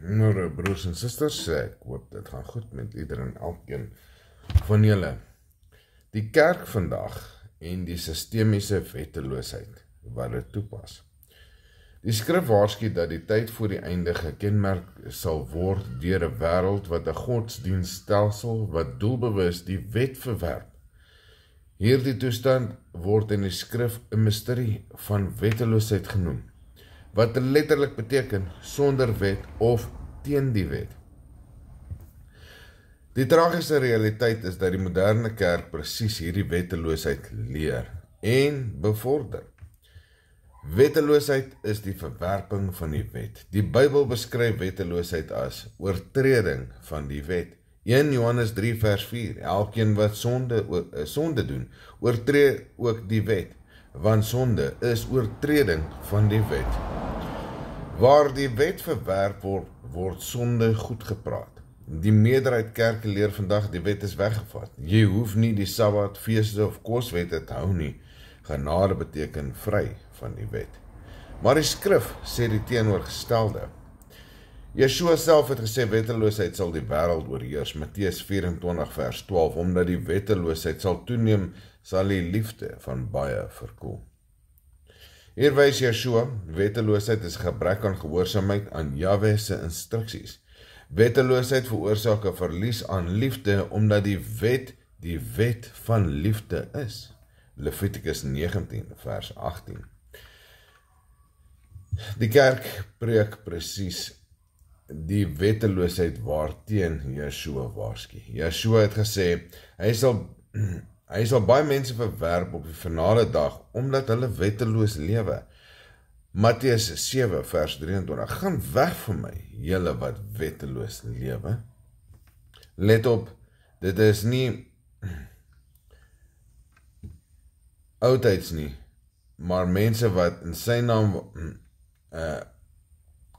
Nou, broers en susters, ek hoop dit gaan goed met ieder en elkeen van julle. Die kerk vandag en die sistemiese wetteloosheid wat dit toepas. Die skrif waarsku dat die tyd voor die einde gekenmerk sal word deur 'n wêreld wat 'n godsdienststelsel wat doelbewus die wet verwerp. Hierdie toestand word in die skrif 'n misterie van wetteloosheid genoem, wat letterlik beteken sonder wet of teen die wet. Die tragiese realiteit is dat die moderne kerk presies hierdie wetteloosheid leer en bevorder. Wetteloosheid is die verwerping van die wet. Die Bybel beskryf wetteloosheid as oortreding van die wet. 1 Johannes 3 vers 4, elkeen wat sonde doen, oortree ook die wet, want sonde is oortreding van die wet. Waar die wet verwerp word, word sonde goed gepraat. Die meerderheid kerke leer vandag die wet is weggevat. Jy hoef nie die Sabbat, feeste of koswette te hou nie. Genade beteken vry van die wet. Maar die skrif sê die teenoorgestelde. Yeshua self het gesê wetteloosheid sal die wêreld oorheers, Matteus 24 vers 12, omdat die wetteloosheid sal toeneem, sal die liefde van baie verkoel. Hier wys Yeshua, wetteloosheid is gebrek aan gehoorsaamheid aan Jahwe se instruksies. Wetteloosheid veroorsaak 'n verlies aan liefde, omdat die wet van liefde is. Levitikus 19 vers 18. Die kerk preek presies die wetteloosheid waarteen Yeshua waarsku. Yeshua het gesê, hy sal baie mense verwerp op die finale dag, omdat hulle wetteloos lewe. Matteus 7 vers 23, gaan weg van my, julle wat wetteloos lewe. Let op, dit is nie oudtyds nie, maar mense wat in sy naam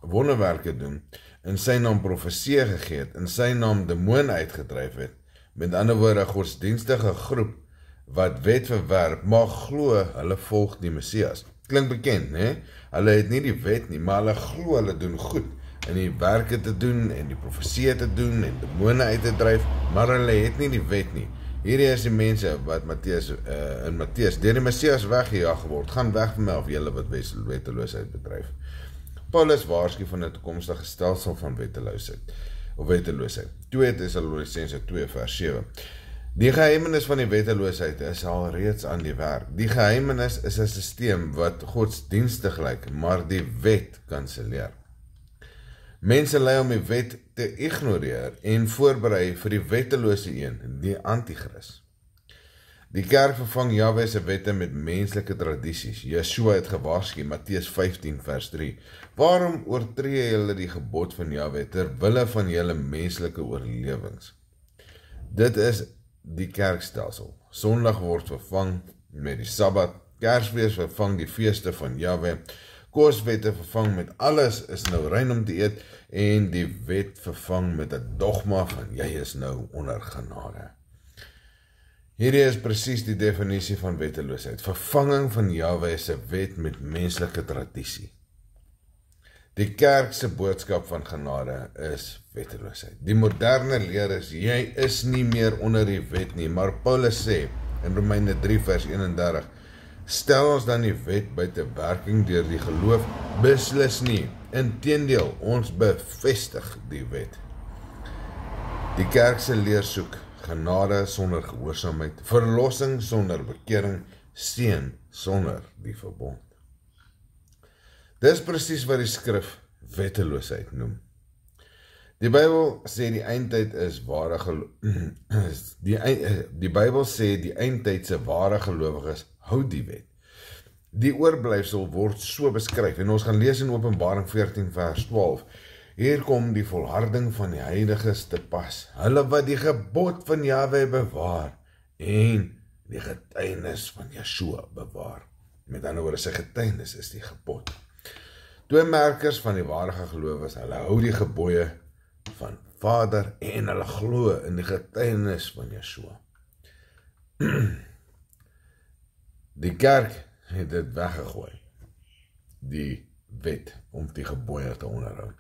wonderwerke doen, in sy naam profeseë gegee het, in sy naam demone uitgedryf het, met ander woorde, godsdienstige groep wat wet verwerp, maar glo hulle volg die Messias. Klink bekend, né? Hulle het nie die wet nie, maar hulle glo hulle doen goed, en die werke te doen, en die profeseë te doen, en demone uit te dryf, maar hulle het nie die wet nie. Hierdie is die mense wat in Matteus deur die Messias weggejaag word, gaan weg van my of julle wat wetteloosheid bedryf. Paulus waarsku van 'n toekomstige stelsel van wetteloosheid. 2 Tessalonisense 2 vers 7. Die geheimenis van die wetteloosheid is al reeds aan die werk. Die geheimenis is 'n stelsel wat godsdienstig lyk, maar die wet kanselleer. Mense lei om die wet te ignoreer en voorberei vir die wettelose een, die Antichrist. Die kerk vervang Jahwe se wette met menslike tradisies. Yeshua het gewaarsku, Matteus 15 vers 3. Waarom oortree julle die gebod van Jahwe ter wille van julle menslike oorlewings? Dit is die kerkstelsel. Sondag word vervang met die Sabbat, Kersfees vervang die feeste van Jahwe, koswette vervang met alles is nou rein om te eet, en die wet vervang met 'n dogma van jy is nou onder genade. Hierdie is presies die definisie van wetteloosheid, vervanging van Jahwe se wet met menslike tradisie. Die kerk se boodskap van genade is wetteloosheid. Die moderne leer is, jy is nie meer onder die wet nie, maar Paulus sê in Romeine 3 vers 31, stel ons dan die wet buite werking deur die geloof? Beslis nie. Inteendeel, ons bevestig die wet. Die kerk se leer soek genade sonder gehoorsaamheid, verlossing sonder bekering, seën sonder die verbond. Dis presies wat die skrif wetteloosheid noem. Die Bybel sê die eindtyd is ware die Bybel sê die eindtyd se ware gelowiges hou die wet. Die oorblyfsel word so beskryf, en ons gaan lees in Openbaring 14 vers 12. Hier kom die volharding van die heiliges te pas, hulle wat die gebod van Jahwe bewaar, en die getuienis van Yeshua bewaar. Met ander woorde, sy getuienis is die gebod. Twee merkers van die ware gelowiges, hulle hou die gebooie van Vader, en hulle glo in die getuienis van Yeshua. Die kerk het dit weggegooi, die wet om die gebooie te onderhou.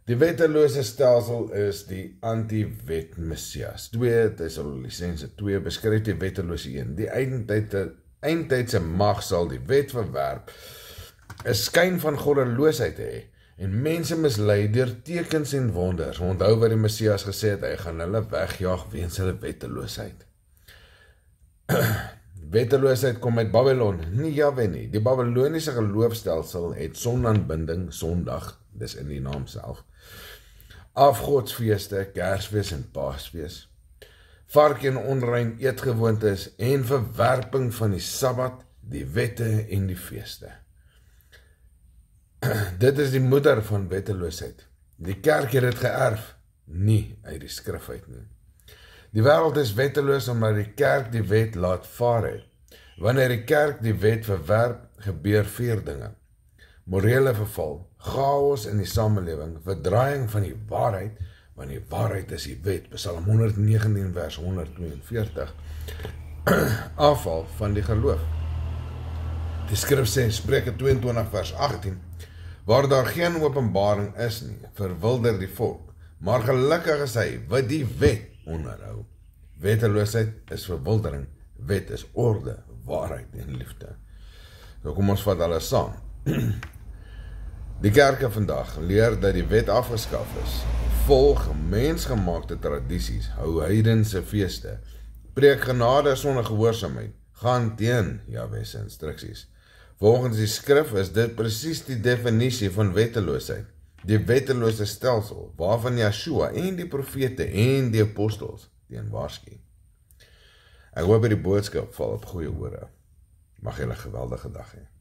Die wettelose stelsel is die anti-wet Messias. 2 Tessalonisense 2 beskryf die wettelose een. Die eindtydse mag sal die wet verwerp, 'n skyn van goddeloosheid hê en mense mislei deur tekens en wonders. Onthou wat die Messias gesê het, hy gaan hulle wegjaag weens hulle wetteloosheid. Wetteloosheid kom uit Babylon, nie Jahwe nie. Die Babyloniese geloofstelsel het sonaanbinding, Sondag, dis in die naam self, afgodsfeeste, Kersfees en Paasfees, vark en onrein eetgewoontes en verwerping van die Sabbat, die wette en die feeste. Dit is die moeder van wetteloosheid. Die kerk het dit geërf, nie uit die skrif uit nie. Die wêreld is wetteloos omdat die kerk die wet laat vaar het. Wanneer die kerk die wet verwerp, gebeur 4 dinge. Morele verval, chaos in die samelewing, verdraaiing van die waarheid, want die waarheid is die wet, Psalm 119 vers 142, afval van die geloof. Die skrif sê, Spreuke 22 vers 18, waar daar geen openbaring is nie, verwilder die volk, maar gelukkig is hy wat die wet onderhou. Wetteloosheid is verwildering, wet is orde, waarheid en liefde. So kom ons vat alles saam. Die kerke vandag leer dat die wet afgeskaf is, volg mensgemaakte tradisies, hou heidense feeste, preek genade sonder gehoorsaamheid, gaan teen Jahwe se instruksies. Volgens die skrif is dit presies die definisie van wetteloosheid, die wettelose stelsel, waarvan Yeshua en die profete en die apostels teen waarsku. Ek hoop die boodskap val op goeie ore. Mag julle 'n geweldige dag hê.